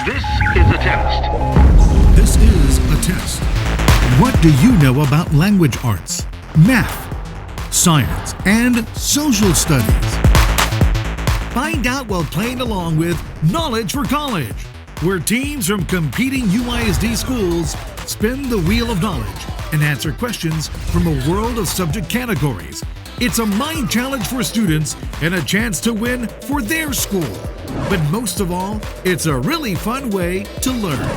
This is a test. This is a test. What do you know about language arts, math, science, and social studies? Find out while playing along with Knowledge for College, where teams from competing UISD schools spin the wheel of knowledge and answer questions from a world of subject categories. It's a mind challenge for students and a chance to win for their school. But most of all, it's a really fun way to learn.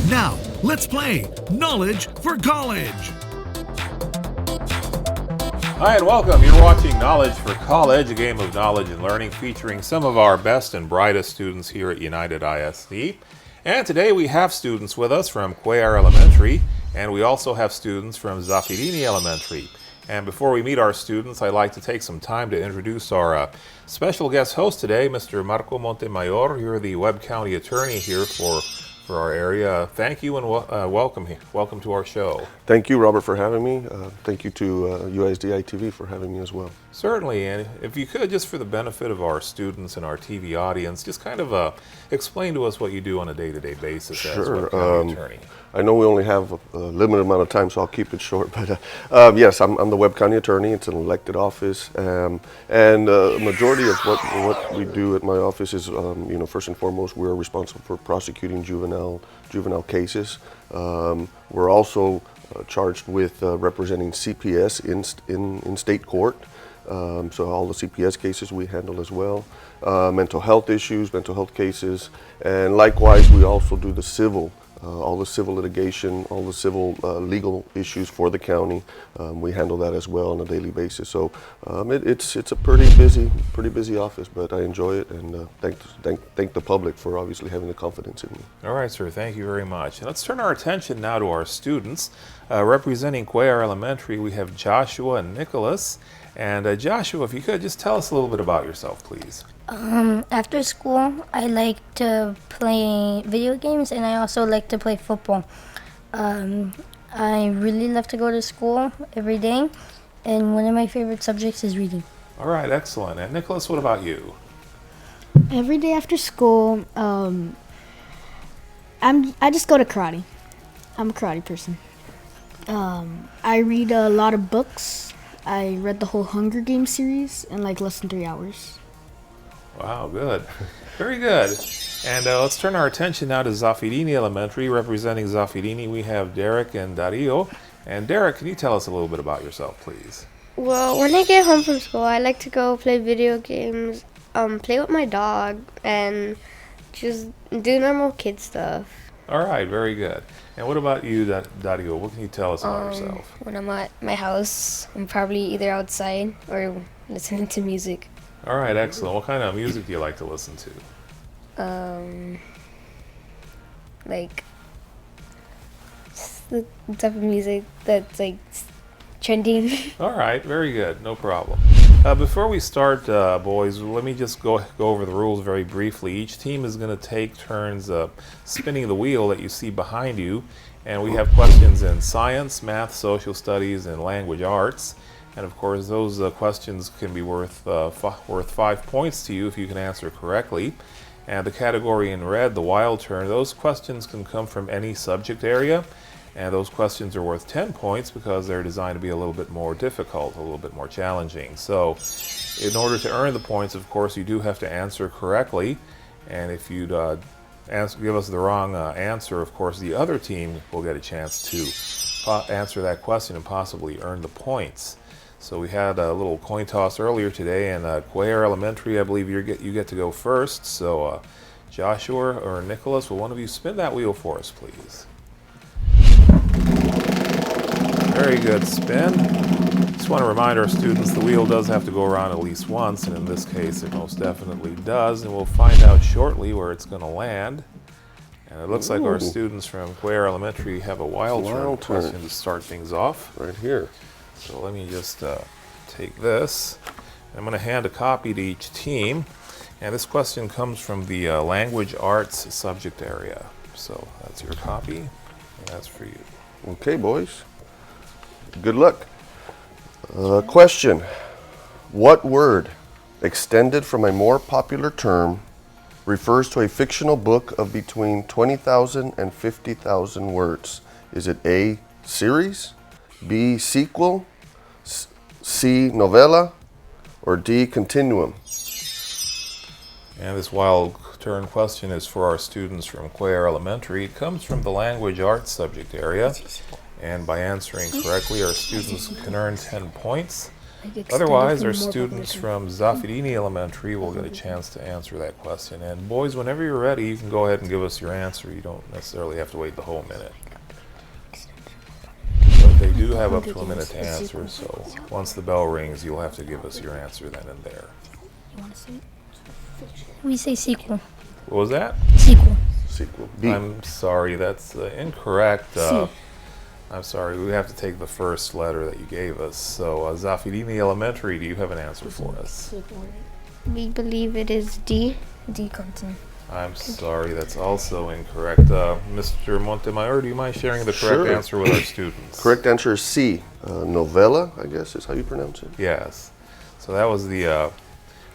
Now, let's play Knowledge for College. Hi and welcome. You're watching Knowledge for College, a game of knowledge and learning featuring some of our best and brightest students here at United ISD. And today we have students with us from Cuellar Elementary, and we also have students from Zaffirini Elementary. And before we meet our students, I'd like to take some time to introduce our special guest host today, Mr. Marco Montemayor. You're the Webb County Attorney here for our area. Thank you and welcome to our show. Thank you, Robert, for having me. Thank you to USDI TV for having me as well. Certainly, and if you could, just for the benefit of our students and our TV audience, just kind of explain to us what you do on a day-to-day basis as Webb County Attorney. I know we only have a limited amount of time, so I'll keep it short. But yes, I'm the Webb County Attorney. It's an elected office, and a majority of what we do at my office is, first and foremost, we're responsible for prosecuting juvenile cases. We're also charged with representing CPS in state court. So all the CPS cases we handle as well. Mental health issues, mental health cases, and likewise we also do the civil. All the civil litigation, all the civil legal issues for the county, we handle that as well on a daily basis. So it's a pretty busy office, but I enjoy it, and thank the public for obviously having the confidence in me. All right, sir. Thank you very much. And let's turn our attention now to our students. Representing Cuellar Elementary, we have Joshua and Nicholas. And Joshua, if you could just tell us a little bit about yourself, please. After school, I like to play video games, and I also like to play football. I really love to go to school every day, and one of my favorite subjects is reading. All right, excellent. And Nicholas, what about you? Every day after school, I just go to karate. I'm a karate person. I read a lot of books. I read the whole Hunger Games series in like less than 3 hours. Wow, good. Very good. And let's turn our attention now to Zaffirini Elementary. Representing Zaffirini, we have Derek and Dario. And Derek, can you tell us a little bit about yourself, please? Well, when I get home from school, I like to go play video games, play with my dog, and just do normal kid stuff. All right, very good. And what about you, Dario? What can you tell us about yourself? When I'm at my house, I'm probably either outside or listening to music. All right, excellent. What kind of music do you like to listen to? Like just the type of music that's like trending. All right, very good. No problem. Before we start, boys, let me just go over the rules very briefly. Each team is going to take turns spinning the wheel that you see behind you, and we have questions in science, math, social studies, and language arts. And of course, those questions can be worth 5 points to you if you can answer correctly. And the category in red, the wild turn, those questions can come from any subject area. And those questions are worth 10 points because they're designed to be a little bit more difficult, a little bit more challenging. So in order to earn the points, of course, you do have to answer correctly. And if you'd give us the wrong answer, of course, the other team will get a chance to answer that question and possibly earn the points. So we had a little coin toss earlier today, and Cuellar Elementary, I believe you get to go first. So Joshua or Nicholas, will one of you spin that wheel for us, please? Very good spin. Just want to remind our students the wheel does have to go around at least once, and in this case it most definitely does, and we'll find out shortly where it's going to land. And it looks like our students from Cuellar Elementary have a wild turn question to start things off. Right here. So let me just take this. I'm going to hand a copy to each team, and this question comes from the language arts subject area. So that's your copy, and that's for you. Okay, boys. Good luck. Question. What word, extended from a more popular term, refers to a fictional book of between 20,000 and 50,000 words? Is it A, series, B, sequel, C, novella, or D, continuum? And this wild turn question is for our students from Cuellar Elementary. It comes from the language arts subject area. And by answering correctly, our students can earn 10 points. Otherwise, our students from Zaffirini Elementary will get a chance to answer that question. And boys, whenever you're ready, you can go ahead and give us your answer. You don't necessarily have to wait the whole minute. But they do have up to a minute to answer, so once the bell rings, you'll have to give us your answer then and there. We say sequel. What was that? Sequel. Sequel. B. I'm sorry, that's incorrect. C. I'm sorry, we have to take the first letter that you gave us. So, Zaffirini Elementary, do you have an answer for us? We believe it is D. D continue. I'm sorry, that's also incorrect. Mr. Montemayor, do you mind sharing the correct Sure. answer with our students? Correct answer is C, novella, I guess is how you pronounce it. Yes. So that was the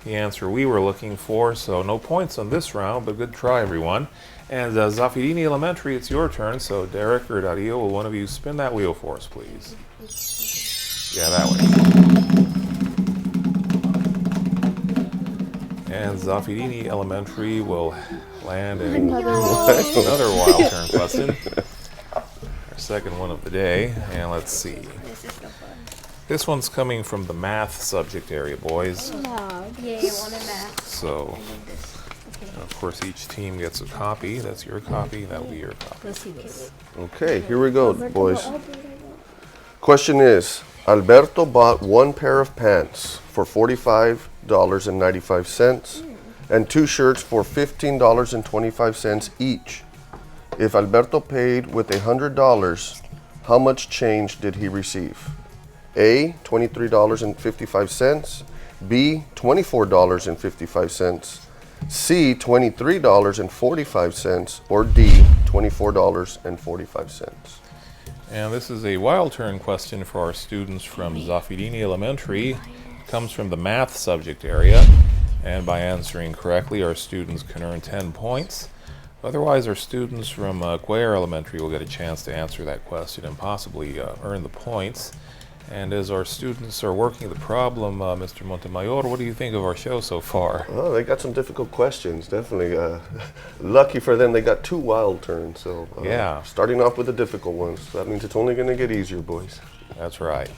answer we were looking for. So no points on this round, but good try, everyone. And Zaffirini Elementary, it's your turn. So Derek or Dario, will one of you spin that wheel for us, please? Yeah, that way. And Zaffirini Elementary will land in another wild turn question. Our second one of the day. And let's see. This one's coming from the math subject area, boys. So, of course, each team gets a copy. That's your copy. That will be your copy. Let's see this. Okay, here we go, boys. Question is, Alberto bought one pair of pants for $45.95 and two shirts for $15.25 each. If Alberto paid with $100, how much change did he receive? A, $23.55, B, $24.55, C, $23.45, or D, $24.45. And this is a wild turn question for our students from Zaffirini Elementary. It comes from the math subject area. And by answering correctly, our students can earn 10 points. Otherwise, our students from Cuellar Elementary will get a chance to answer that question and possibly earn the points. And as our students are working the problem, Mr. Montemayor, what do you think of our show so far? Oh, they got some difficult questions, definitely. Lucky for them, they got two wild turns. So Yeah. starting off with the difficult ones. That means it's only going to get easier, boys. That's right.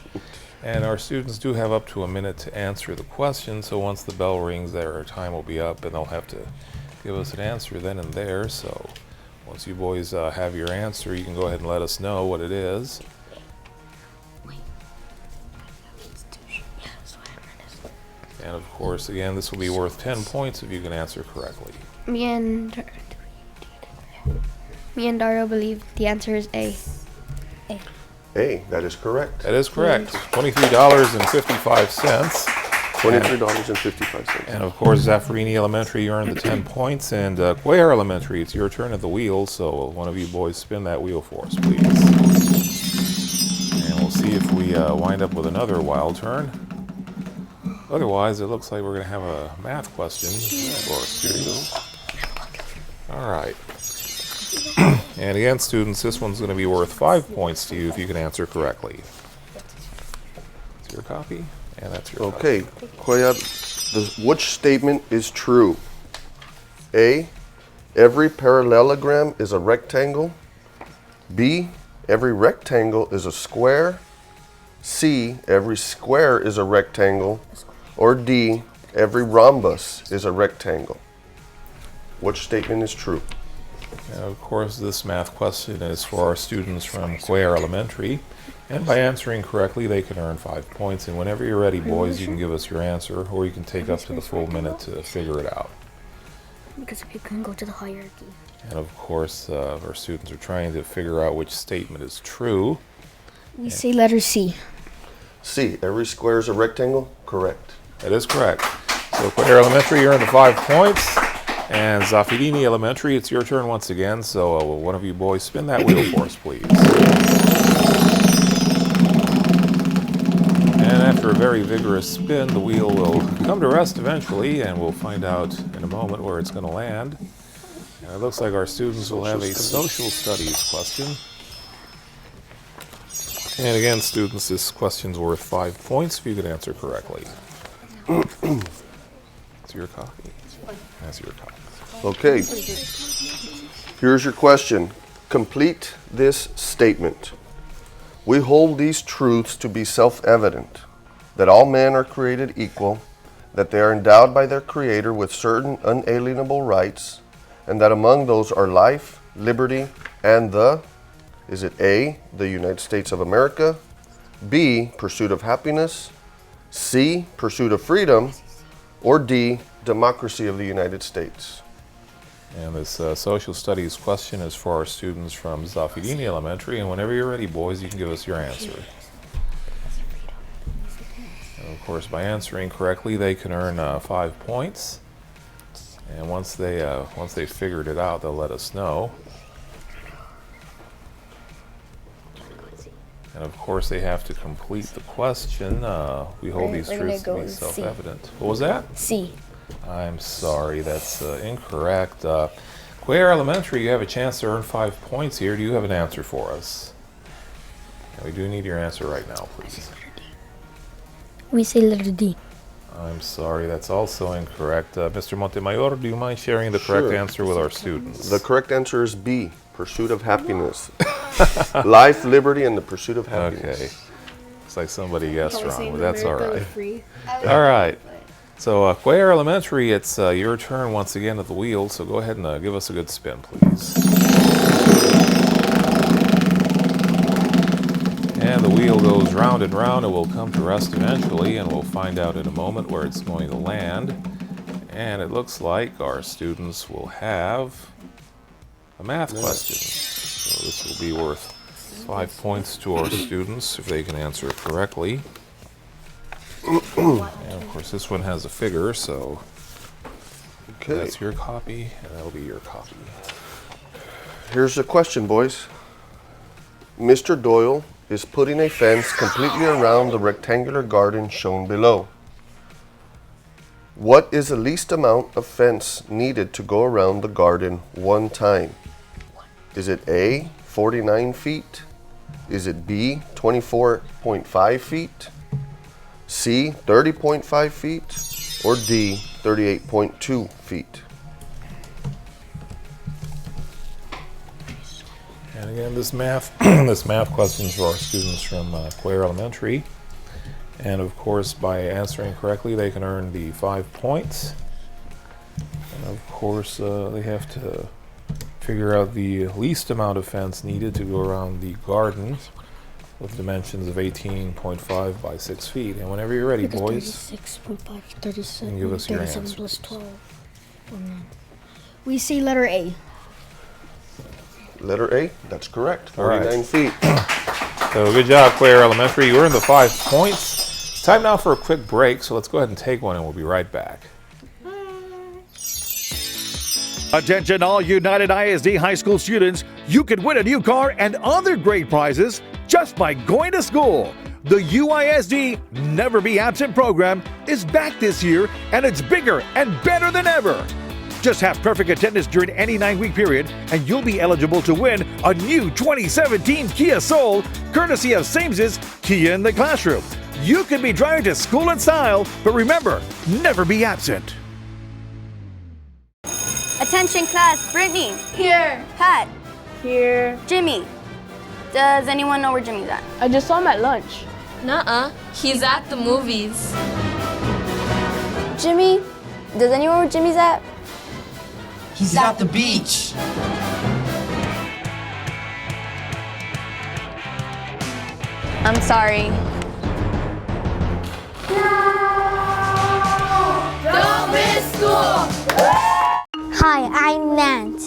And our students do have up to a minute to answer the question, so once the bell rings, their time will be up and they'll have to give us an answer then and there. So once you boys have your answer, you can go ahead and let us know what it is. And of course, again, this will be worth 10 points if you can answer correctly. Me and Dario believe the answer is A. A, that is correct. That is correct. $23.55. $23.55. And of course, Zaffirini Elementary, you earned the 10 points. And Cuellar Elementary, it's your turn at the wheel. So one of you boys spin that wheel for us, please. And we'll see if we wind up with another wild turn. Otherwise, it looks like we're going to have a math question for our students. All right. And again, students, this one's going to be worth 5 points to you if you can answer correctly. That's your copy, and that's your Okay, Cuellar, which statement is true? A, every parallelogram is a rectangle. B, every rectangle is a square. C, every square is a rectangle. Or D, every rhombus is a rectangle. Which statement is true? And of course, this math question is for our students from Cuellar Elementary. And by answering correctly, they can earn 5 points. And whenever you're ready, boys, you can give us your answer, or you can take up to the full minute to figure it out. Because you can go to the hierarchy. And of course, our students are trying to figure out which statement is true. We say letter C. C, every square is a rectangle? Correct. That is correct. So Cuellar Elementary, you earned the 5 points. And Zaffirini Elementary, it's your turn once again. So one of you boys spin that wheel for us, please. And after a very vigorous spin, the wheel will come to rest eventually, and we'll find out in a moment where it's going to land. And it looks like our students will have a social studies question. And again, students, this question's worth 5 points if you can answer correctly. That's your copy. That's your copy. Okay. Here's your question. Complete this statement. We hold these truths to be self-evident, that all men are created equal, that they are endowed by their Creator with certain unalienable rights, and that among those are life, liberty, and the, is it A, the United States of America, B, pursuit of happiness, C, pursuit of freedom, or D, democracy of the United States? And this social studies question is for our students from Zaffirini Elementary, and whenever you're ready, boys, you can give us your answer. And of course, by answering correctly, they can earn 5 points. And once they figured it out, they'll let us know. And of course, they have to complete the question. We hold these truths to be self-evident. What was that? C. I'm sorry, that's incorrect. Cuellar Elementary, you have a chance to earn 5 points here. Do you have an answer for us? And we do need your answer right now, please. We say letter D. I'm sorry, that's also incorrect. Mr. Montemayor, do you mind sharing the correct answer with our students? The correct answer is B, pursuit of happiness. Life, liberty, and the pursuit of happiness. Okay. Looks like somebody guessed wrong, but that's all right. All right. So, Cuellar Elementary, it's your turn once again at the wheel, so go ahead and give us a good spin, please. And the wheel goes round and round. It will come to rest eventually, and we'll find out in a moment where it's going to land. And it looks like our students will have a math question. So this will be worth 5 points to our students if they can answer it correctly. And of course, this one has a figure, so that's your copy, and that'll be your copy. Here's the question, boys. Mr. Doyle is putting a fence completely around the rectangular garden shown below. What is the least amount of fence needed to go around the garden one time? Is it A, 49 feet? Is it B, 24.5 feet? C, 30.5 feet? Or D, 38.2 feet? And again, this math question is for our students from Cuellar Elementary. And of course, by answering correctly, they can earn the 5 points. And of course, they have to figure out the least amount of fence needed to go around the garden with dimensions of 18.5 by 6 feet. And whenever you're ready, boys, 36.5, 37, give us your 37 answers. plus 12. We say letter A. Letter A, that's correct. All right. 49 feet. So good job, Cuellar Elementary. You earned the 5 points. It's time now for a quick break, so let's go ahead and take one, and we'll be right back. Attention all United ISD high school students, you can win a new car and other great prizes just by going to school. The UISD Never Be Absent program is back this year, and it's bigger and better than ever. Just have perfect attendance during any 9-week period, and you'll be eligible to win a new 2017 Kia Soul, courtesy of Sames's Kia in the Classroom. You can be driving to school in style, but remember, never be absent. Attention class, Brittany. Here. Pat. Here. Jimmy. Does anyone know where Jimmy's at? I just saw him at lunch. Nuh-uh. He's at the movies. Jimmy? Does anyone know where Jimmy's at? He's at the beach. I'm sorry. Don't miss school! Hi, I'm Nat.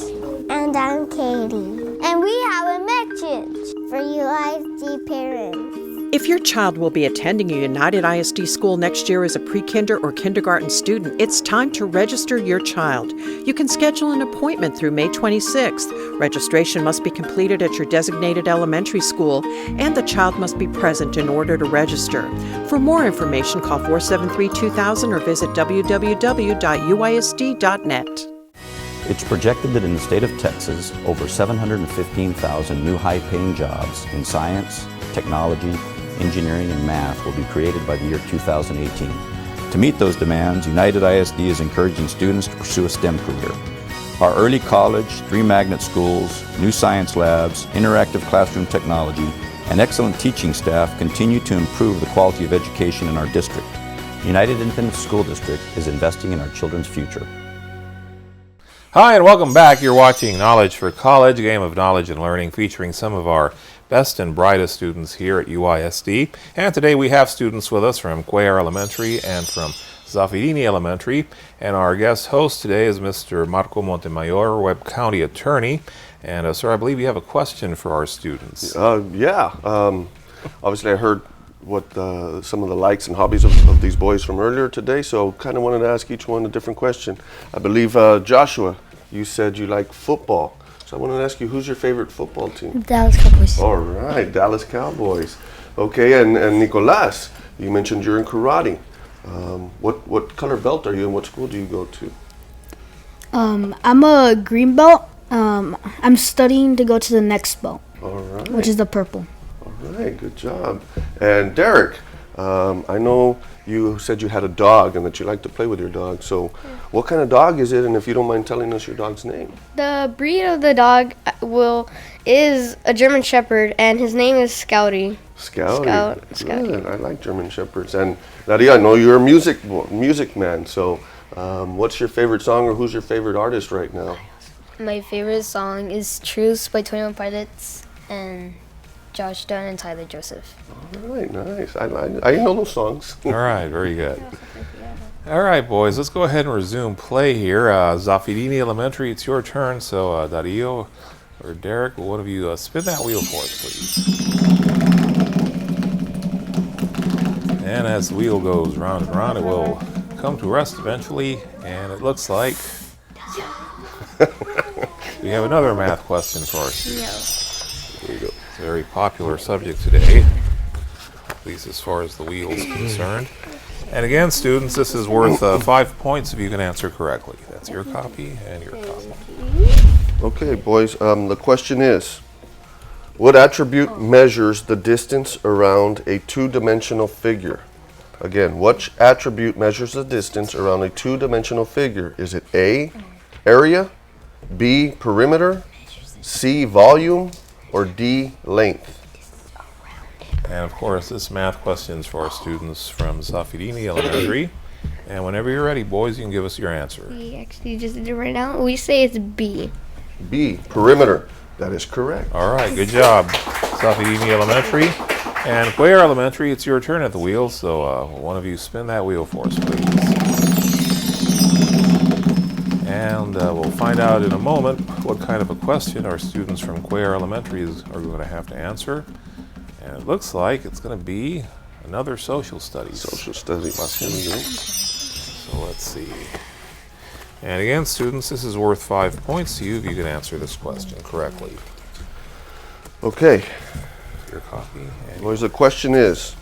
And I'm Katie. And we have a message for you ISD parents. If your child will be attending a United ISD school next year as a pre-kinder or kindergarten student, it's time to register your child. You can schedule an appointment through May 26th. Registration must be completed at your designated elementary school, and the child must be present in order to register. For more information, call 473-2000 or visit www.uisd.net. It's projected that in the state of Texas, over 715,000 new high-paying jobs in science, technology, engineering, and math will be created by the year 2018. To meet those demands, United ISD is encouraging students to pursue a STEM career. Our early college, 3 magnet schools, new science labs, interactive classroom technology, and excellent teaching staff continue to improve the quality of education in our district. United Independent School District is investing in our children's future. Hi, and welcome back. You're watching Knowledge for College, a game of knowledge and learning featuring some of our best and brightest students here at UISD. And today we have students with us from Cuellar Elementary and from Zaffirini Elementary. And our guest host today is Mr. Marco Montemayor, Webb County Attorney. And sir, I believe you have a question for our students. Obviously I heard what some of the likes and hobbies of these boys from earlier today, so kind of wanted to ask each one a different question. I believe, Joshua, you said you like football. So I want to ask you, who's your favorite football team? Dallas Cowboys. All right, Dallas Cowboys. Okay, and Nicolas, you mentioned you're in karate. What color belt are you and what school do you go to? I'm a green belt. I'm studying to go to the next belt, All right. which is the purple. All right, good job. And Derek, I know you said you had a dog and that you like to play with your dog. So what kind of dog is it? And if you don't mind telling us your dog's name. The breed of the dog is a German Shepherd, and his name is Scouty. Scouty. Good. I like German Shepherds. And Nadia, I know you're a music man. So what's your favorite song or who's your favorite artist right now? My favorite song is Truce by 21 Pilots and Josh Dunn and Tyler Joseph. All right, nice. I know those songs. All right, very good. All right, boys, let's go ahead and resume play here. Zaffirini Elementary, it's your turn. So Dario or Derek, one of you spin that wheel for us, please. And as the wheel goes round and round, it will come to rest eventually. And it looks like we have another math question for our students. Here we go. It's a very popular subject today, at least as far as the wheel is concerned. And again, students, this is worth 5 points if you can answer correctly. That's your copy and your copy. Okay, boys, the question is, what attribute measures the distance around a two-dimensional figure? Again, what attribute measures the distance around a two-dimensional figure? Is it A, area, B, perimeter, C, volume, or D, length? And of course, this math question is for our students from Zaffirini Elementary. And whenever you're ready, boys, you can give us your answer. We actually just did it right now. We say it's B. B, perimeter. That is correct. All right, good job, Zaffirini Elementary. And Cuellar Elementary, it's your turn at the wheel, so one of you spin that wheel for us, please. And we'll find out in a moment what kind of a question our students from Cuellar Elementary are going to have to answer. And it looks like it's going to be another social studies. Social studies. Question. So let's see. And again, students, this is worth 5 points to you if you can answer this question correctly. Okay. Your copy. Boys, the question is,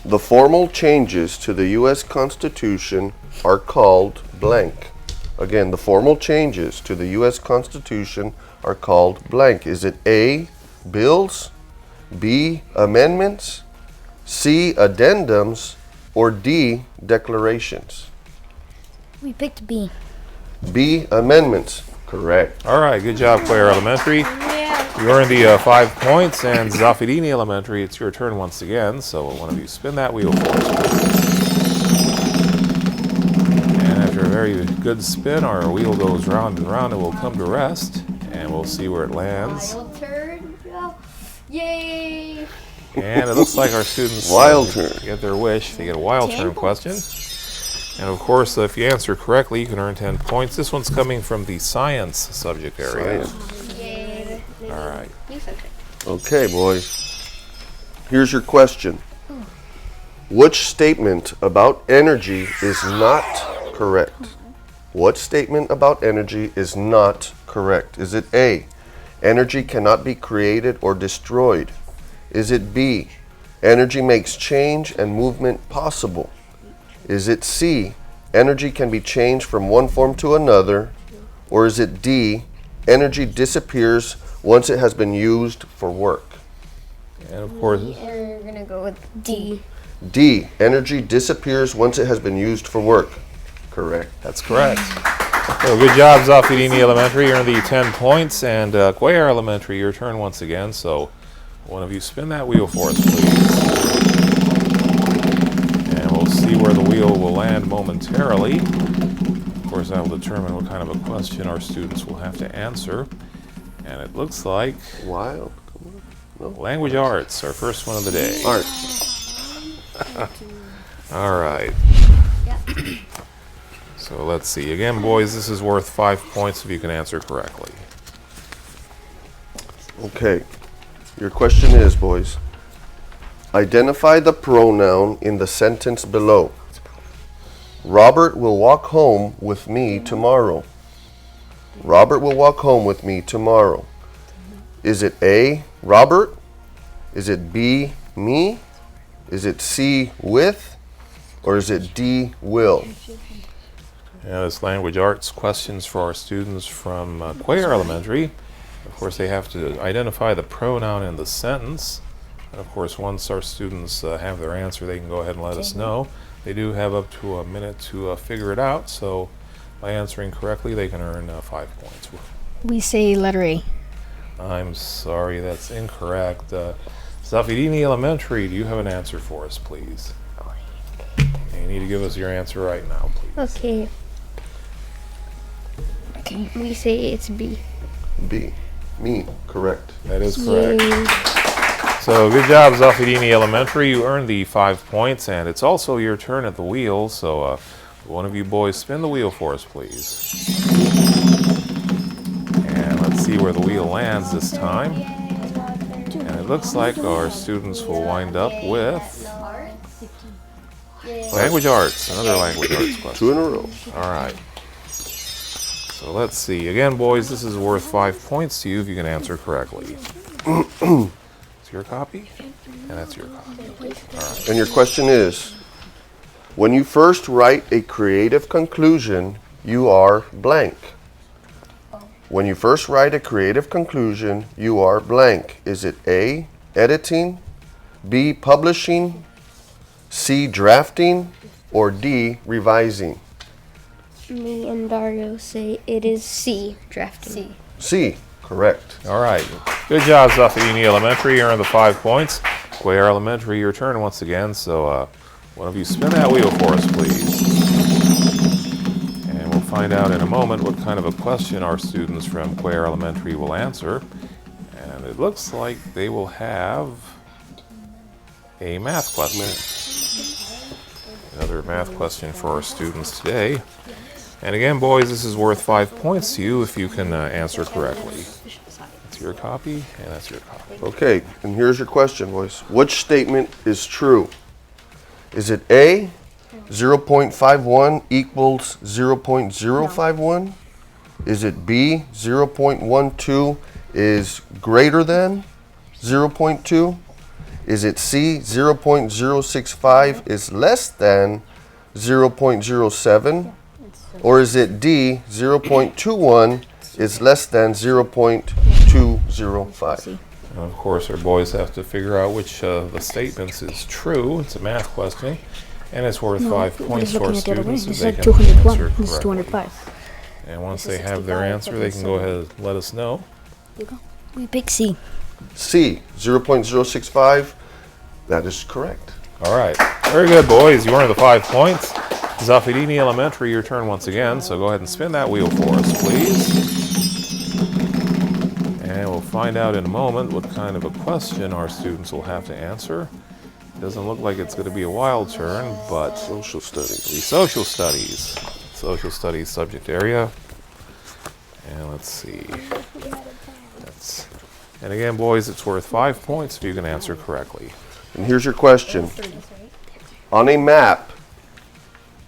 the formal changes to the U.S. Constitution are called blank. Again, the formal changes to the U.S. Constitution are called blank. Is it A, bills, B, amendments, C, addendums, or D, declarations? We picked B. B, amendments. Correct. All right, good job, Cuellar Elementary. You earned the 5 points, and Zaffirini Elementary, it's your turn once again, so one of you spin that wheel for us. And after a very good spin, our wheel goes round and round, and we'll come to rest, and we'll see where it lands. Wild turn. Yay! And it looks like our students wild turn. Get their wish. They get a wild turn question. And of course, if you answer correctly, you can earn 10 points. This one's coming from the science subject area. Science. Yay. All right. Okay, boys. Here's your question. Which statement about energy is not correct? What statement about energy is not correct? Is it A, energy cannot be created or destroyed? Is it B, energy makes change and movement possible? Is it C, energy can be changed from one form to another? Or is it D, energy disappears once it has been used for work? And of course, We're gonna go with D. D, energy disappears once it has been used for work. Correct. that's correct. So good job, Zaffirini Elementary. You earned the 10 points. And Cuellar Elementary, your turn once again. So one of you spin that wheel for us, please. And we'll see where the wheel will land momentarily. Of course, that will determine what kind of a question our students will have to answer. And it looks like Wild. No. language arts, our first one of the day. Art. All right. So let's see. Again, boys, this is worth 5 points if you can answer correctly. Okay. Your question is, boys, identify the pronoun in the sentence below. Robert will walk home with me tomorrow. Robert will walk home with me tomorrow. Is it A, Robert? Is it B, me? Is it C, with? Or is it D, will? Now, this language arts questions for our students from Cuellar Elementary. Of course, they have to identify the pronoun in the sentence. And of course, once our students have their answer, they can go ahead and let us know. They do have up to a minute to figure it out. So by answering correctly, they can earn 5 points. We say letter A. I'm sorry, that's incorrect. Zaffirini Elementary, do you have an answer for us, please? You need to give us your answer right now, please. Okay. We say it's B. B, me, correct. That is correct. Yay. So good job, Zaffirini Elementary. You earned the 5 points, and it's also your turn at the wheel. So one of you boys spin the wheel for us, please. And let's see where the wheel lands this time. And it looks like our students will wind up with language arts, another language arts question. 2 in a row. All right. So let's see. Again, boys, this is worth 5 points to you if you can answer correctly. It's your copy, and that's your copy. All right. And your question is, when you first write a creative conclusion, you are blank. When you first write a creative conclusion, you are blank. Is it A, editing, B, publishing, C, drafting, or D, revising? Me and Dario say it is C, drafting. C, correct. All right. Good job, Zaffirini Elementary. You earned the 5 points. Cuellar Elementary, your turn once again. So one of you spin that wheel for us, please. And we'll find out in a moment what kind of a question our students from Cuellar Elementary will answer. And it looks like they will have a math question. Another math question for our students today. And again, boys, this is worth 5 points to you if you can answer correctly. That's your copy, and that's your copy. Okay, and here's your question, boys. Which statement is true? Is it A, 0.51 equals 0.051? Is it B, 0.12 is greater than 0.2? Is it C, 0.065 is less than 0.07? Or is it D, 0.21 is less than 0.205? And of course, our boys have to figure out which of the statements is true. It's a math question, and it's worth 5 points to our students if they can answer This is correctly. 205. And once they have their answer, they can go ahead and let us know. We pick C. C, 0.065. That is correct. All right. Very good, boys. You earned the 5 points. Zaffirini Elementary, your turn once again. So go ahead and spin that wheel for us, please. And we'll find out in a moment what kind of a question our students will have to answer. It doesn't look like it's going to be a wild turn, but social studies. The social studies. Social studies subject area. And let's see. And again, boys, it's worth 5 points if you can answer correctly. And here's your question. On a map,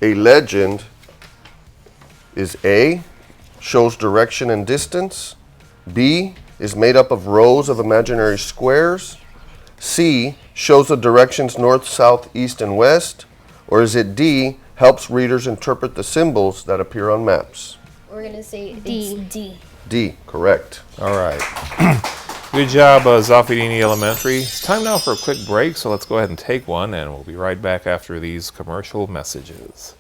a legend is A, shows direction and distance, B, is made up of rows of imaginary squares, C, shows the directions north, south, east, and west, or is it D, helps readers interpret the symbols that appear on maps? We're going to say D. D, correct. All right. Good job, Zaffirini Elementary. It's time now for a quick break, so let's go ahead and take one, and we'll be right back after these commercial messages.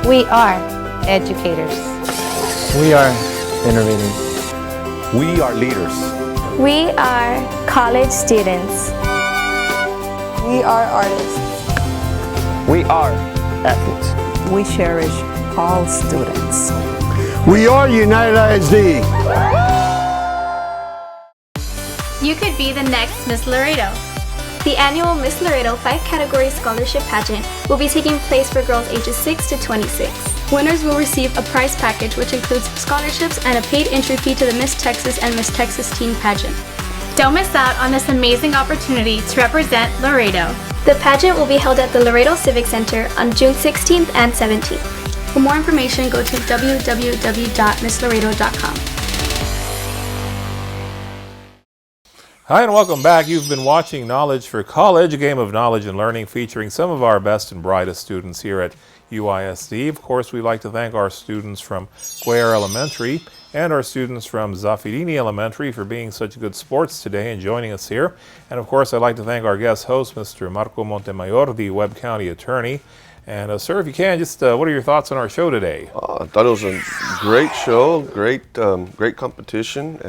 We are educators. We are innovators. We are leaders. We are college students. We are artists. We are athletes. We cherish all students. We are United ISD. You could be the next Miss Laredo. The annual Miss Laredo 5-category scholarship pageant will be taking place for girls ages 6 to 26. Winners will receive a prize package which includes scholarships and a paid entry fee to the Miss Texas and Miss Texas Teen Pageant. Don't miss out on this amazing opportunity to represent Laredo. The pageant will be held at the Laredo Civic Center on June 16th and 17th. For more information, go to www.misslaredo.com. Hi and welcome back. You've been watching Knowledge for College, a game of knowledge and learning featuring some of our best and brightest students here at UISD. Of course, we'd like to thank our students from Cuellar Elementary and our students from Zaffirini Elementary for being such good sports today and joining us here. And of course, I'd like to thank our guest host, Mr. Marco Montemayor, the Webb County Attorney. And sir, if you can, just what are your thoughts on our show today? I thought it was a great show, great competition.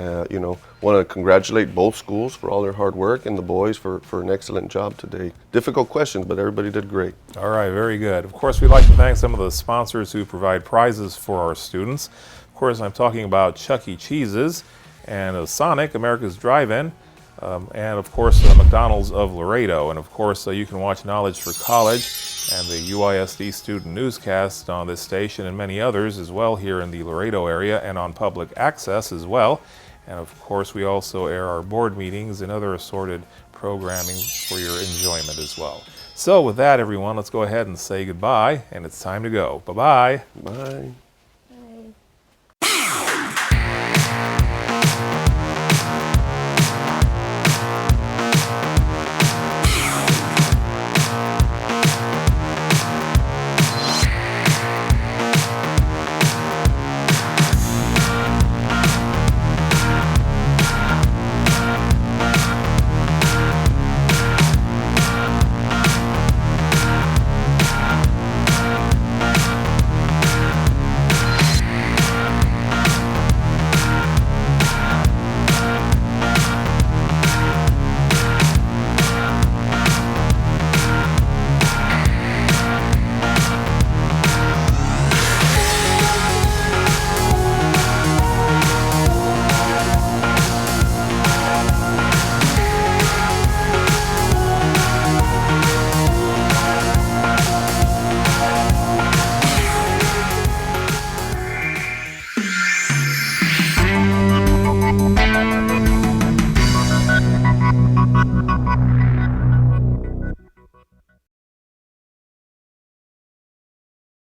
Want to congratulate both schools for all their hard work and the boys for an excellent job today. Difficult questions, but everybody did great. All right, very good. Of course, we'd like to thank some of the sponsors who provide prizes for our students. Of course, I'm talking about Chuck E. Cheese's and Sonic, America's Drive-In. And of course McDonald's of Laredo. And of course you can watch Knowledge for College and the UISD student newscast on this station and many others as well here in the Laredo area and on public access as well. And of course we also air our board meetings and other assorted programming for your enjoyment as well. So with that, everyone, let's go ahead and say goodbye, and it's time to go. Bye-bye. Bye.